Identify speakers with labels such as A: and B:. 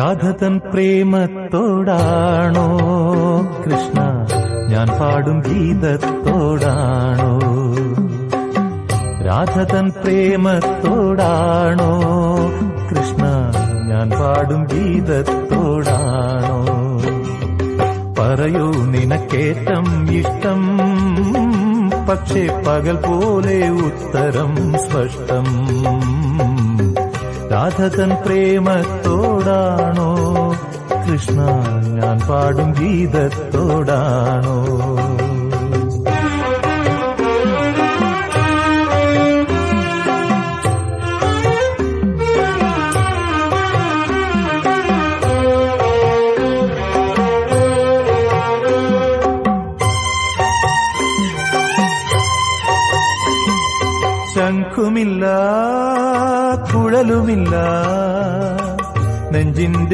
A: രാധതൻ പ്രേമത്തോടാണോ കൃഷ്ണ ഞാൻ പാടും ഗീതത്തോടാണോ? രാധതൻ പ്രേമത്തോടാണോ കൃഷ്ണ ഞാൻ പാടും ഗീതത്തോടാണോ? പറയൂ നിനക്കേറ്റം ഇഷ്ടം, പക്ഷേ പകൽ പോലെ ഉത്തരം സ്പഷ്ടം. രാധതൻ പ്രേമത്തോടാണോ കൃഷ്ണ ഞാൻ പാടും ഗീതത്തോടാണോ? ശംഖുമില്ല കുഴലുമില്ല നെഞ്ചിന്റെ